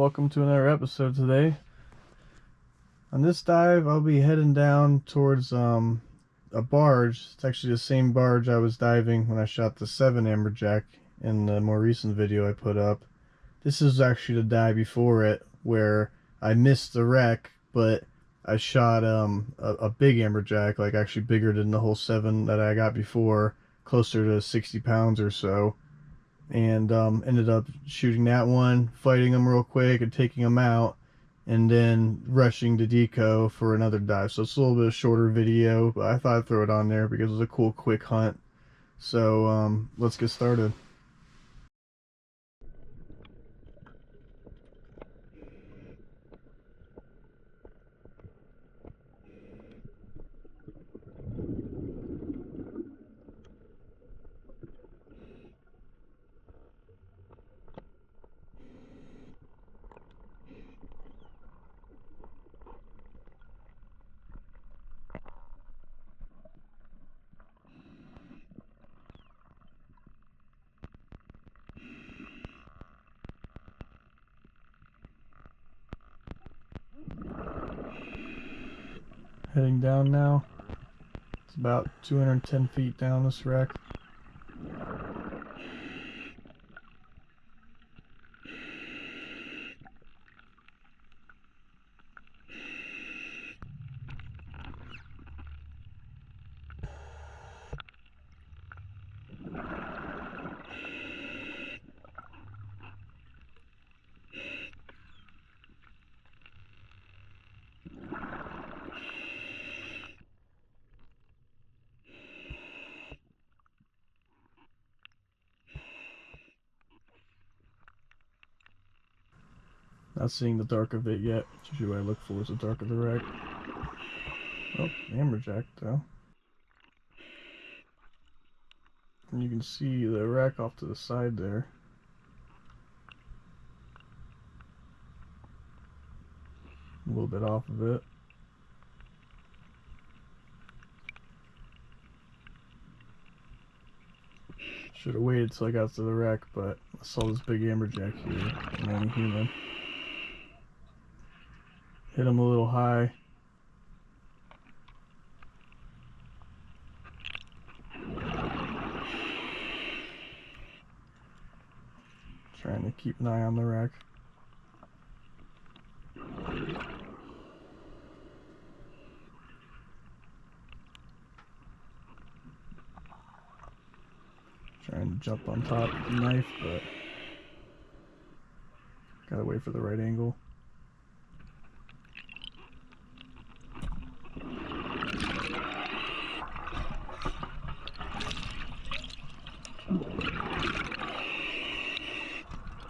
welcome to another episode today. On this dive, I'll be heading down towards a barge. It's actually the same barge I was diving when I shot the 7 Amberjack in the more recent video I put up. This is actually the dive before it, where I missed the wreck, but I shot a big Amberjack, like actually bigger than the whole 7 that I got before, closer to 60 pounds or so. And ended up shooting that one, fighting him real quick and taking him out, and then rushing to deco for another dive. So it's a little bit of shorter video, but I thought I'd throw it on there because it was a cool quick hunt. So let's get started. Heading down now. It's about 210 feet down this wreck. Not seeing the dark of it yet. That's usually what I look for, is the dark of the wreck. Oh, Amberjack though. And you can see the wreck off to the side there. A little bit off of it. Should have waited till I got to the wreck, but I saw this big Amberjack here, and then human. Hit him a little high. Trying to keep an eye on the wreck. Trying to jump on top with the knife, but gotta wait for the right angle.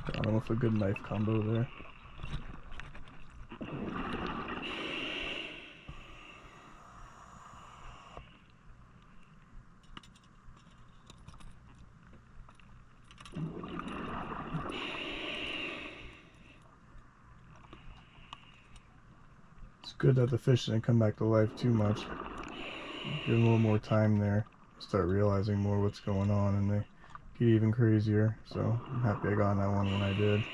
Got him with a good knife combo there. It's good that the fish didn't come back to life too much. Give them a little more time there. Start realizing more what's going on, and they get even crazier. So I'm happy I got on that one when I did.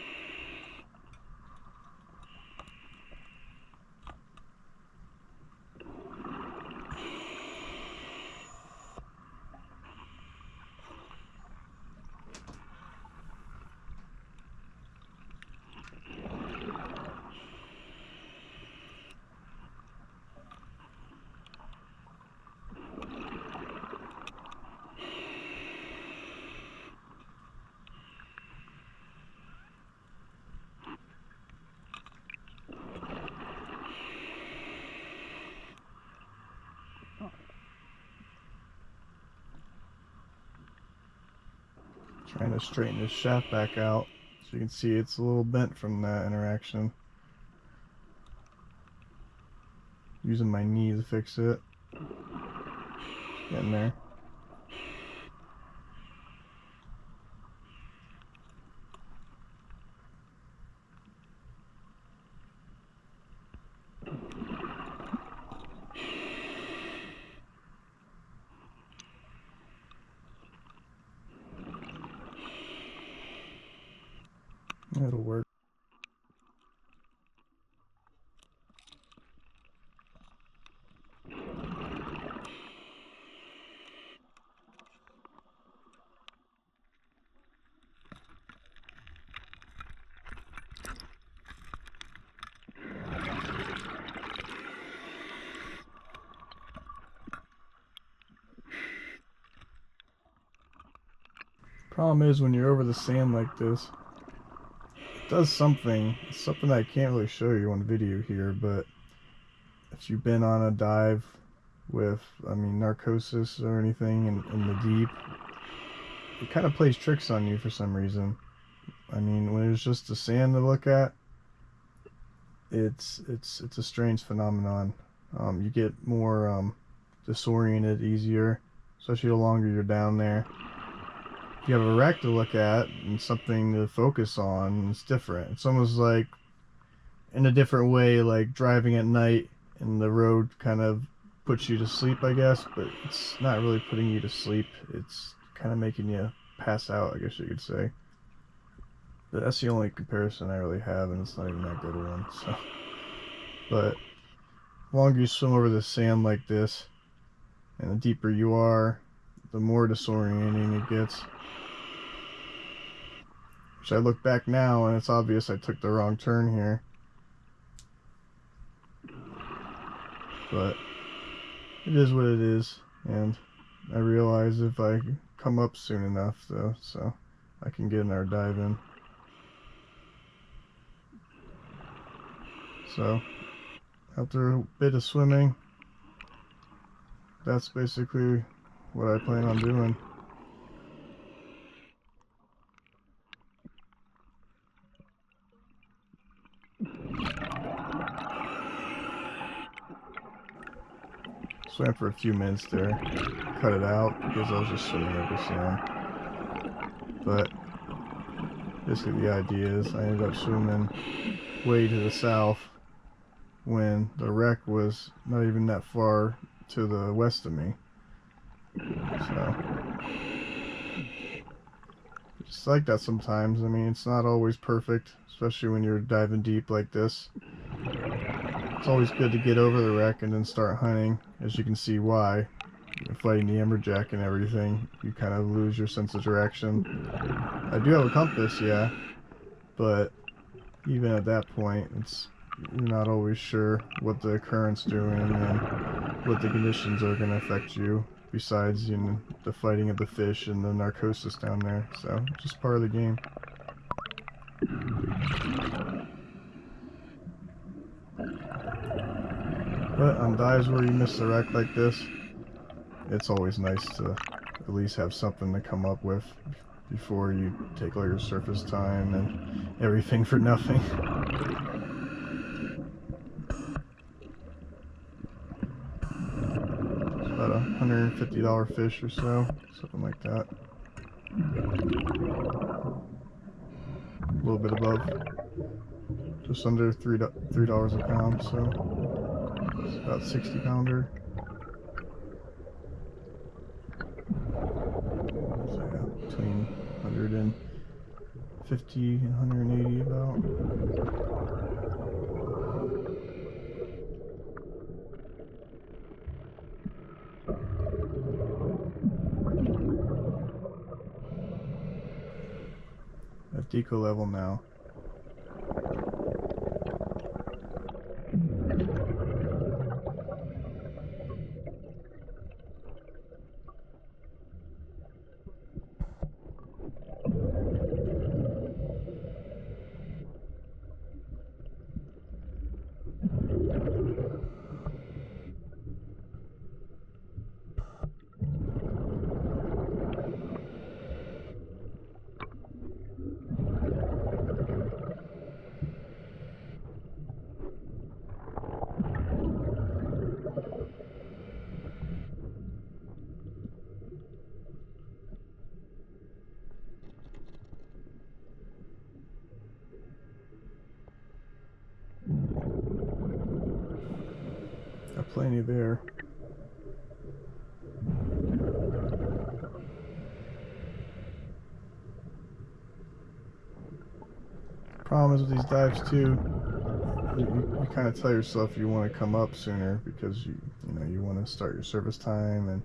Trying to straighten his shaft back out, so you can see it's a little bent from that interaction. Using my knee to fix it. Getting there. It'll work. Problem is, when you're over the sand like this, it does something. It's something that I can't really show you on video here, but if you've been on a dive with, I mean, Narcosis or anything in the deep, it kind of plays tricks on you for some reason. I mean, when it's just the sand to look at, it's a strange phenomenon. You get more disoriented easier, especially the longer you're down there. If you have a wreck to look at and something to focus on, it's different. It's almost like, in a different way, like driving at night and the road kind of puts you to sleep, I guess, but it's not really putting you to sleep. It's kind of making you pass out, I guess you could say. But that's the only comparison I really have, and it's not even that good a one. So, but the longer you swim over the sand like this, and the deeper you are, the more disorienting it gets. Which I look back now, and it's obvious I took the wrong turn here. But it is what it is, and I realize if I come up soon enough, though, so I can get another dive in. So, after a bit of swimming, that's basically what I plan on doing. Swam for a few minutes there, cut it out because I was just swimming over sand. But basically the idea is I ended up swimming way to the south when the wreck was not even that far to the west of me. So it's like that sometimes. I mean, it's not always perfect, especially when you're diving deep like this. It's always good to get over the wreck and then start hunting. As you can see why. You're fighting the Amberjack and everything, you kind of lose your sense of direction. I do have a compass, yeah, but even at that point, you're not always sure what the current's doing and what the conditions are going to affect you, besides, you know, the fighting of the fish and the narcosis down there. So, just part of the game. But on dives where you miss the wreck like this, it's always nice to at least have something to come up with before you take all your surface time and everything for nothing. It's about $150 fish or so, something like that. A little bit above, just under $3 a pound, so it's about 60 pounder. So yeah, between 150 and 180 about. At deco level now. Got plenty there. Problem is with these dives too, you kind of tell yourself you want to come up sooner because you want to start your service time and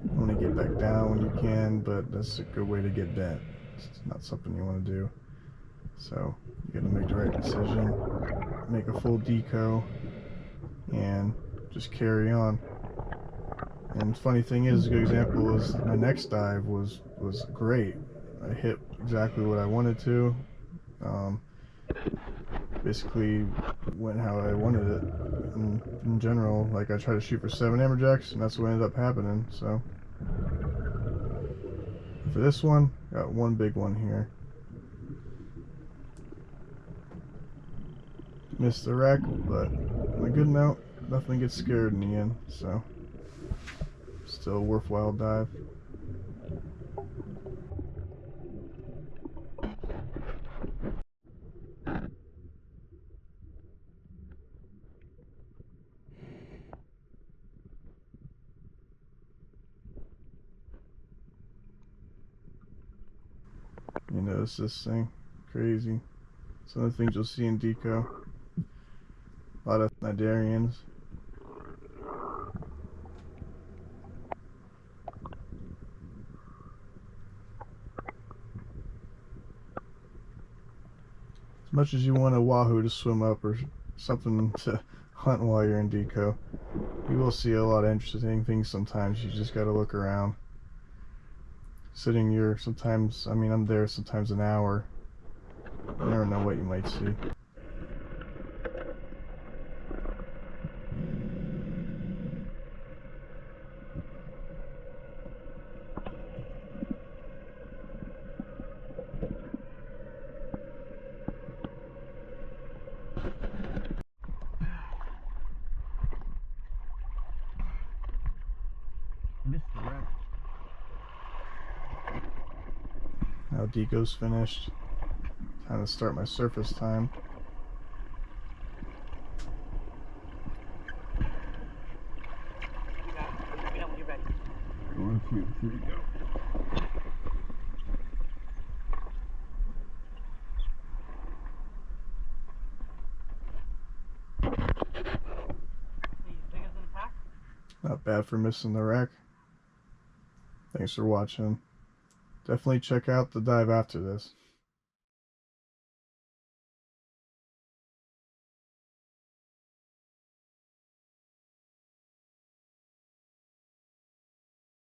you want to get back down when you can, but that's a good way to get bent. It's not something you want to do. So you got to make the right decision, make a full deco, and just carry on. And funny thing is, a good example is my next dive was great. I hit exactly what I wanted to. Basically went how I wanted it. And in general, like, I tried to shoot for 7 amberjacks, and that's what ended up happening. So for this one, got one big one here. Missed the wreck, but on a good note, nothing gets scared in the end, so still a worthwhile dive. You notice this thing? Crazy. Some of the things you'll see in Deco. A lot of Nidarians. As much as you want a wahoo to swim up or something to hunt while you're in Deco, you will see a lot of interesting things sometimes. You just gotta look around. Sitting here sometimes, I mean, I'm there sometimes an hour. You never know what you might see. Missed the wreck. Now Deco's finished. Time to start my surface time. Let me know when you're ready. 1, 2, 3, go. Not bad for missing the wreck. Thanks for watching. Definitely check out the dive after this.